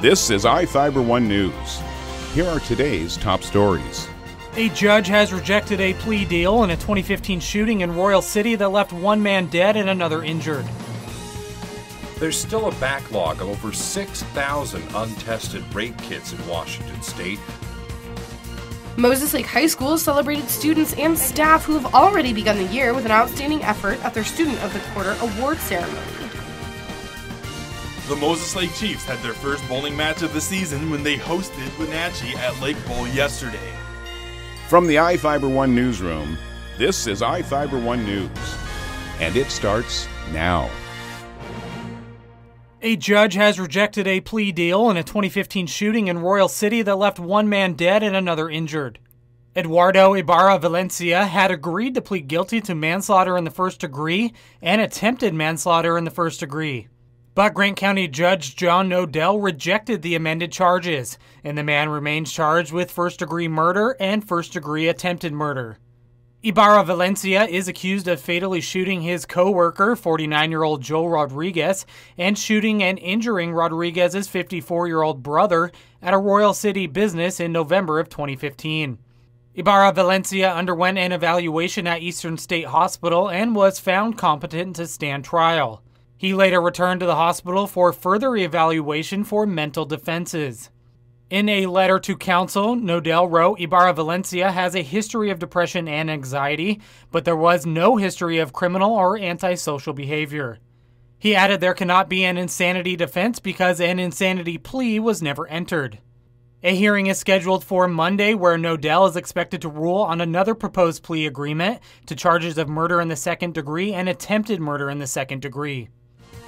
This is iFIBER 1 News. Here are today's top stories. A judge has rejected a plea deal in a 2015 shooting in Royal City that left one man dead and another injured. There's still a backlog of over 6,000 untested rape kits in Washington State. Moses Lake High School celebrated students and staff who have already begun the year with an outstanding effort at their Student of the Quarter award ceremony. The Moses Lake Chiefs had their first bowling match of the season when they hosted Wenatchee at Lake Bowl yesterday. From the iFIBER 1 newsroom, this is iFIBER 1 News, and it starts now. A judge has rejected a plea deal in a 2015 shooting in Royal City that left one man dead and another injured. Eduardo Ibarra Valencia had agreed to plead guilty to manslaughter in the first degree and attempted manslaughter in the first degree. But Grant County Judge John Nodell rejected the amended charges, and the man remains charged with first-degree murder and first-degree attempted murder. Ibarra Valencia is accused of fatally shooting his co-worker, 49-year-old Joe Rodriguez, and shooting and injuring Rodriguez's 54-year-old brother at a Royal City business in November of 2015. Ibarra Valencia underwent an evaluation at Eastern State Hospital and was found competent to stand trial. He later returned to the hospital for further evaluation for mental defenses. In a letter to counsel, Nodell wrote, Ibarra Valencia has a history of depression and anxiety, but there was no history of criminal or antisocial behavior. He added there cannot be an insanity defense because an insanity plea was never entered. A hearing is scheduled for Monday where Nodell is expected to rule on another proposed plea agreement to charges of murder in the second degree and attempted murder in the second degree.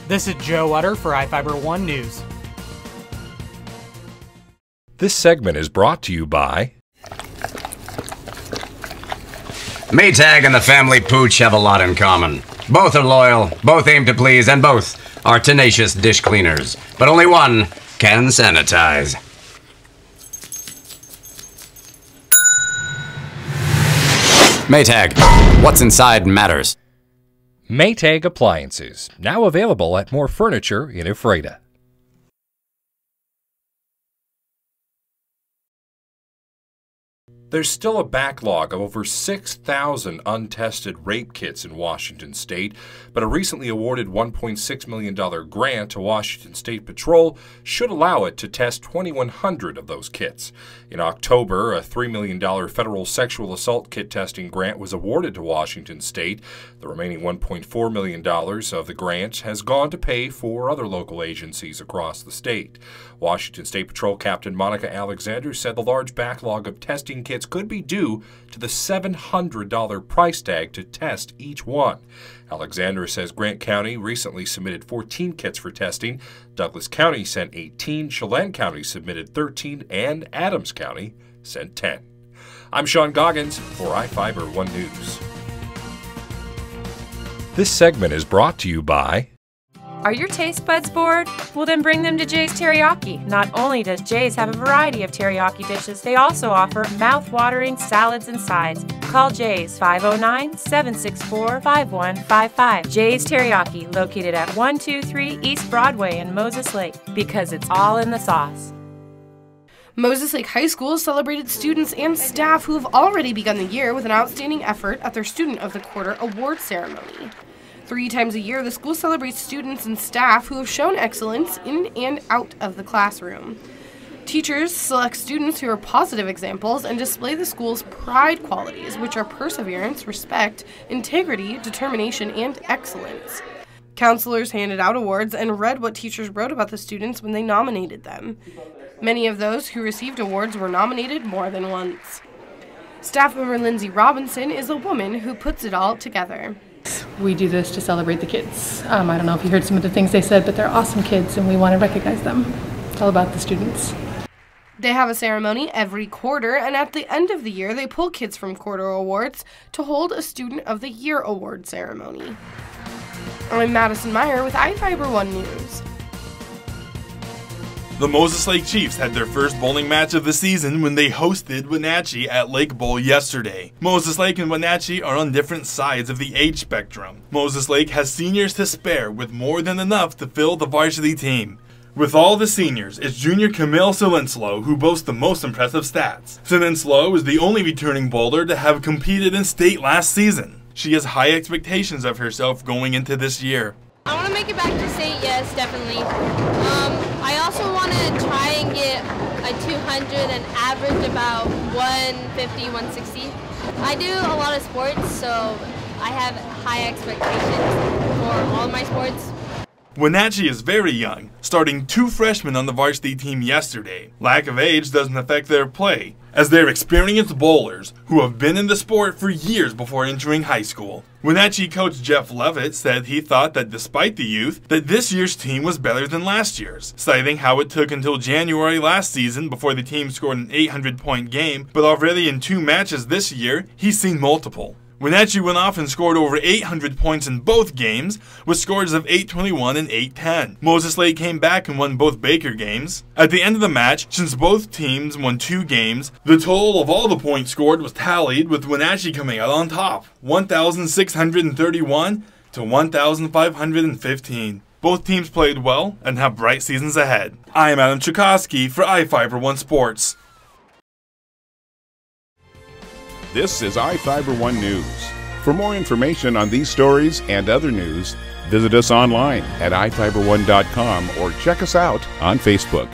This is Joe Utter for iFIBER 1 News. This segment is brought to you by Maytag and the family Pooch have a lot in common. Both are loyal, both aim to please, and both are tenacious dish cleaners. But only one can sanitize. Maytag, what's inside matters. Maytag Appliances, now available at more furniture in Ephrata. There's still a backlog of over 6,000 untested rape kits in Washington State, but a recently awarded $1.6 million grant to Washington State Patrol should allow it to test 2,100 of those kits. In October, a $3 million federal sexual assault kit testing grant was awarded to Washington State. The remaining $1.4 million of the grant has gone to pay for other local agencies across the state. Washington State Patrol Captain Monica Alexander said the large backlog of testing kits could be due to the $700 price tag to test each one. Alexander says Grant County recently submitted 14 kits for testing, Douglas County sent 18, Chelan County submitted 13, and Adams County sent 10. I'm Sean Goggins for iFIBER 1 News. This segment is brought to you by Are your taste buds bored? Well, then bring them to Jay's Teriyaki. Not only does Jay's have a variety of teriyaki dishes, they also offer mouth-watering salads and sides. Call Jay's 509-764-5155. Jay's Teriyaki, located at 123 East Broadway in Moses Lake, because it's all in the sauce. Moses Lake High School celebrated students and staff who have already begun the year with an outstanding effort at their Student of the Quarter award ceremony. 3 times a year, the school celebrates students and staff who have shown excellence in and out of the classroom. Teachers select students who are positive examples and display the school's pride qualities, which are perseverance, respect, integrity, determination, and excellence. Counselors handed out awards and read what teachers wrote about the students when they nominated them. Many of those who received awards were nominated more than once. Staff member Lindsay Robinson is a woman who puts it all together. We do this to celebrate the kids. I don't know if you heard some of the things they said, but they're awesome kids and we want to recognize them. It's all about the students. They have a ceremony every quarter, and at the end of the year, they pull kids from quarter awards to hold a Student of the Year award ceremony. I'm Madison Meyer with iFIBER 1 News. The Moses Lake Chiefs had their first bowling match of the season when they hosted Wenatchee at Lake Bowl yesterday. Moses Lake and Wenatchee are on different sides of the age spectrum. Moses Lake has seniors to spare with more than enough to fill the varsity team. With all the seniors, it's junior Camille Silinslow who boasts the most impressive stats. Silinslow is the only returning bowler to have competed in state last season. She has high expectations of herself going into this year. I want to make it back to state, yes, definitely. I also want to try and get a 200 and average about 150, 160. I do a lot of sports, so I have high expectations for all of my sports. Wenatchee is very young, starting 2 freshmen on the varsity team yesterday. Lack of age doesn't affect their play, as they're experienced bowlers who have been in the sport for years before entering high school. Wenatchee coach Jeff Levitt said he thought that despite the youth, that this year's team was better than last year's, citing how it took until January last season before the team scored an 800-point game, but already in 2 matches this year, he's seen multiple. Wenatchee went off and scored over 800 points in both games, with scores of 821 and 810. Moses Lake came back and won both Baker games. At the end of the match, since both teams won 2 games, the total of all the points scored was tallied, with Wenatchee coming out on top, 1,631 to 1,515. Both teams played well and have bright seasons ahead. I am Adam Chukowski for iFIBER 1 Sports. This is iFIBER 1 News. For more information on these stories and other news, visit us online at iFiber1.com or check us out on Facebook.